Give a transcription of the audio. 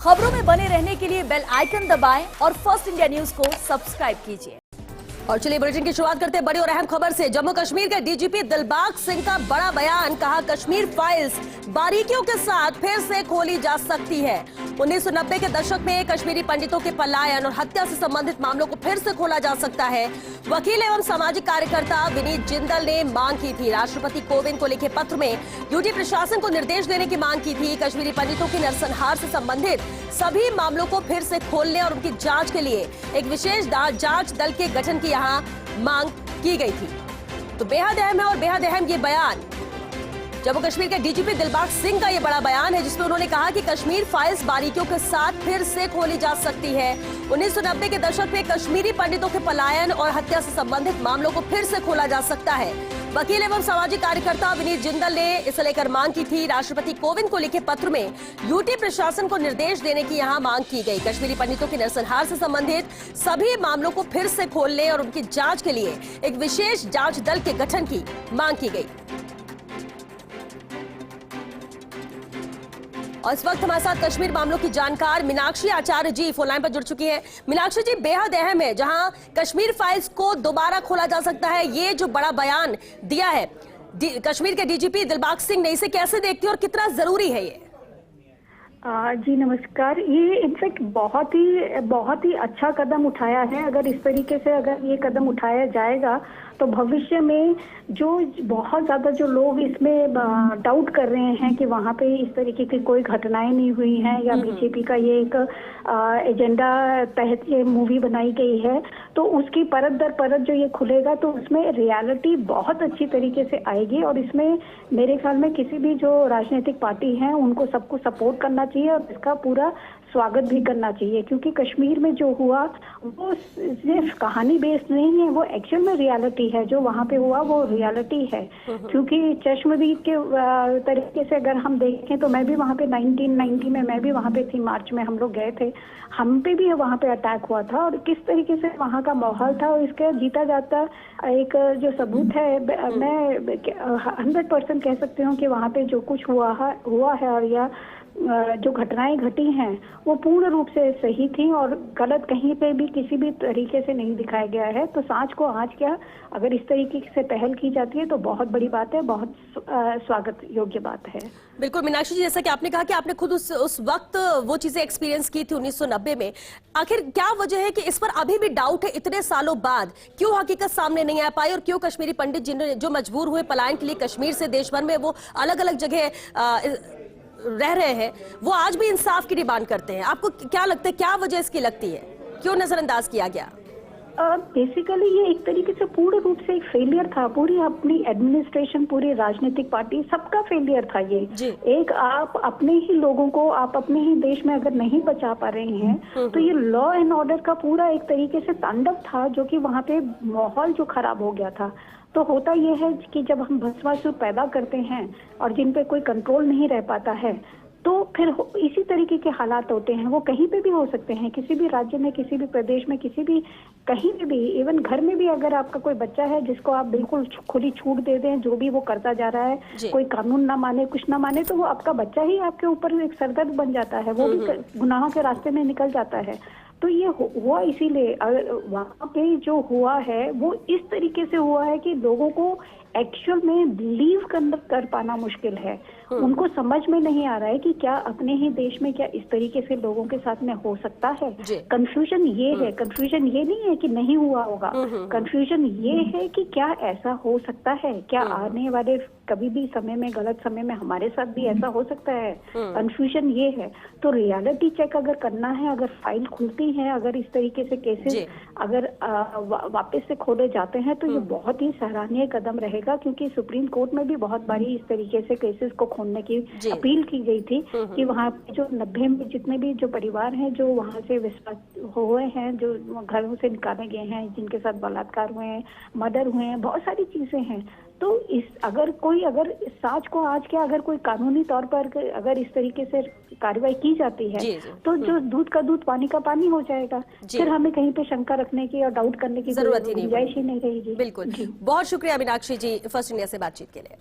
खबरों में बने रहने के लिए बेल आइकन दबाएं और फर्स्ट इंडिया न्यूज को सब्सक्राइब कीजिए। और चलिए बुलेटिन की शुरुआत करते हैं बड़ी और अहम खबर से। जम्मू कश्मीर के डीजीपी दिलबाग सिंह का बड़ा बयान, कहा कश्मीर फाइल्स बारीकियों के साथ फिर से खोली जा सकती है। 1990 के दशक में कश्मीरी पंडितों के पलायन और हत्या से संबंधित मामलों को फिर से खोला जा सकता है। वकील एवं सामाजिक कार्यकर्ता विनीत जिंदल ने मांग की थी। राष्ट्रपति कोविंद को लिखे पत्र में यूटी प्रशासन को निर्देश देने की मांग की थी। कश्मीरी पंडितों की नरसंहार से संबंधित सभी मामलों को फिर से खोलने और उनकी जांच के लिए एक विशेष जांच दल के गठन की यहां मांग की गई थी। तो बेहद अहम है और बेहद अहम ये बयान जम्मू कश्मीर के डीजीपी दिलबाग सिंह का ये बड़ा बयान है, जिसमें उन्होंने कहा कि कश्मीर फाइल्स बारीकियों के साथ फिर से खोली जा सकती है। 1990 के दशक में कश्मीरी पंडितों के पलायन और हत्या से संबंधित मामलों को फिर से खोला जा सकता है। वकील एवं सामाजिक कार्यकर्ता विनीत जिंदल ने इसे लेकर मांग की थी। राष्ट्रपति कोविंद को लिखे पत्र में यूटी प्रशासन को निर्देश देने की यहां मांग की गई। कश्मीरी पंडितों की नरसंहार से संबंधित सभी मामलों को फिर से खोलने और उनकी जांच के लिए एक विशेष जांच दल के गठन की मांग की गई। और इस वक्त हमारे साथ कश्मीर मामलों की जानकार मीनाक्षी आचार्य जी फोन लाइन पर जुड़ चुकी हैं। मीनाक्षी जी, बेहद अहम है, जहां कश्मीर फाइल्स को दोबारा खोला जा सकता है, ये जो बड़ा बयान दिया है कश्मीर के डीजीपी दिलबाग सिंह ने, इसे कैसे देखते हैं और कितना जरूरी है ये? जी नमस्कार। ये इनफैक्ट बहुत ही अच्छा कदम उठाया है। अगर इस तरीके से अगर ये कदम उठाया जाएगा तो भविष्य में जो बहुत ज्यादा जो लोग इसमें डाउट कर रहे हैं कि वहाँ पे इस तरीके की कोई घटनाएं नहीं हुई हैं या बीजेपी का ये एक एजेंडा तहत ये मूवी बनाई गई है, तो उसकी परत दर परत जो ये खुलेगा तो उसमें रियलिटी बहुत अच्छी तरीके से आएगी। और इसमें मेरे ख्याल में किसी भी जो राजनीतिक पार्टी हैं उनको सबको सपोर्ट करना चाहिए और इसका पूरा स्वागत भी करना चाहिए, क्योंकि कश्मीर में जो हुआ वो सिर्फ कहानी बेस्ड नहीं है, वो एक्चुअल में रियलिटी है। जो वहाँ पे हुआ वो रियलिटी है। क्योंकि चश्मदीद के तरीके से अगर हम देखें तो मैं भी वहाँ पे 1990 में मैं भी वहाँ पे थी, मार्च में हम लोग गए थे, हम पे भी वहाँ पे अटैक हुआ था और किस तरीके से वहाँ का माहौल था। और इसका जीता जाता एक जो सबूत है, मैं 100% कह सकती हूँ कि वहाँ पे जो कुछ हुआ है और या जो घटनाएं घटी हैं वो पूर्ण रूप से सही थी और गलत कहीं पे भी किसी भी तरीके से नहीं दिखाया गया है। तो सांच को आज क्या अगर इस तरीके से पहल की जाती है तो बहुत बड़ी बात है, बहुत स्वागत योग्य बात है। बिल्कुल मीनाक्षी जी, जैसा कि आपने कहा कि आपने खुद उस वक्त वो चीजें एक्सपीरियंस की थी 1990 में, आखिर क्या वजह है कि इस पर अभी भी डाउट है इतने सालों बाद? क्यों हकीकत सामने नहीं आ पाई और क्यों कश्मीरी पंडित जो मजबूर हुए पलायन के लिए कश्मीर से देश भर में, वो अलग अलग जगह रह रहे हैं, वो आज भी इंसाफ की डिमांड करते हैं? आपको क्या लगता है, क्या वजह इसकी लगती है, क्यों नजरअंदाज किया गया? बेसिकली ये एक तरीके से पूर्ण रूप से एक फेलियर था। पूरी अपनी एडमिनिस्ट्रेशन, पूरी राजनीतिक पार्टी, सबका फेलियर था ये। एक आप अपने ही लोगों को आप अपने ही देश में अगर नहीं बचा पा रहे हैं तो ये लॉ एंड ऑर्डर का पूरा एक तरीके से तांडव था, जो कि वहाँ पे माहौल जो खराब हो गया था। तो होता यह है कि जब हम भस्मासुर पैदा करते हैं और जिन पे कोई कंट्रोल नहीं रह पाता है तो फिर इसी तरीके के हालात होते हैं। वो कहीं पे भी हो सकते हैं, किसी भी राज्य में, किसी भी प्रदेश में, किसी भी कहीं पे भी, इवन घर में भी अगर आपका कोई बच्चा है जिसको आप बिल्कुल खुली छूट दे दें, जो भी वो करता जा रहा है, कोई कानून ना माने, कुछ ना माने, तो वो आपका बच्चा ही आपके ऊपर एक सरदर्द बन जाता है, वो भी गुनाहों के रास्ते में निकल जाता है। तो ये हुआ इसीलिए, वहाँ पे जो हुआ है वो इस तरीके से हुआ है कि लोगों को एक्चुअल में बिलीव कर पाना मुश्किल है। उनको समझ में नहीं आ रहा है कि क्या अपने ही देश में क्या इस तरीके से लोगों के साथ में हो सकता है। कंफ्यूजन ये है, कंफ्यूजन ये नहीं है कि नहीं हुआ होगा, कंफ्यूजन ये है कि क्या ऐसा हो सकता है, क्या आने वाले कभी भी समय में, गलत समय में हमारे साथ भी ऐसा हो सकता है। कंफ्यूजन ये है। तो रियलिटी चेक अगर करना है, अगर फाइल खुलती है, अगर इस तरीके से केसेस अगर वापस से खोले जाते हैं तो ये बहुत ही सराहनीय कदम रहेगा, क्योंकि सुप्रीम कोर्ट में भी बहुत बारी इस तरीके से केसेस को खोलने की अपील की गई थी कि वहाँ जो 90 में जितने भी जो परिवार हैं जो वहाँ से विस्फोट हुए हैं, जो घरों से निकाले गए हैं, जिनके साथ बलात्कार हुए हैं, मर्डर हुए हैं, बहुत सारी चीजें हैं। तो अगर सांच को आज क्या अगर कोई कानूनी तौर पर अगर इस तरीके से कार्रवाई की जाती है तो जो दूध का दूध पानी का पानी हो जाएगा। फिर हमें कहीं पे शंका रखने की और डाउट करने की जरूरत ही नहीं रहेगी। बिल्कुल। बहुत शुक्रिया मीनाक्षी जी फर्स्ट इंडिया से बातचीत के लिए।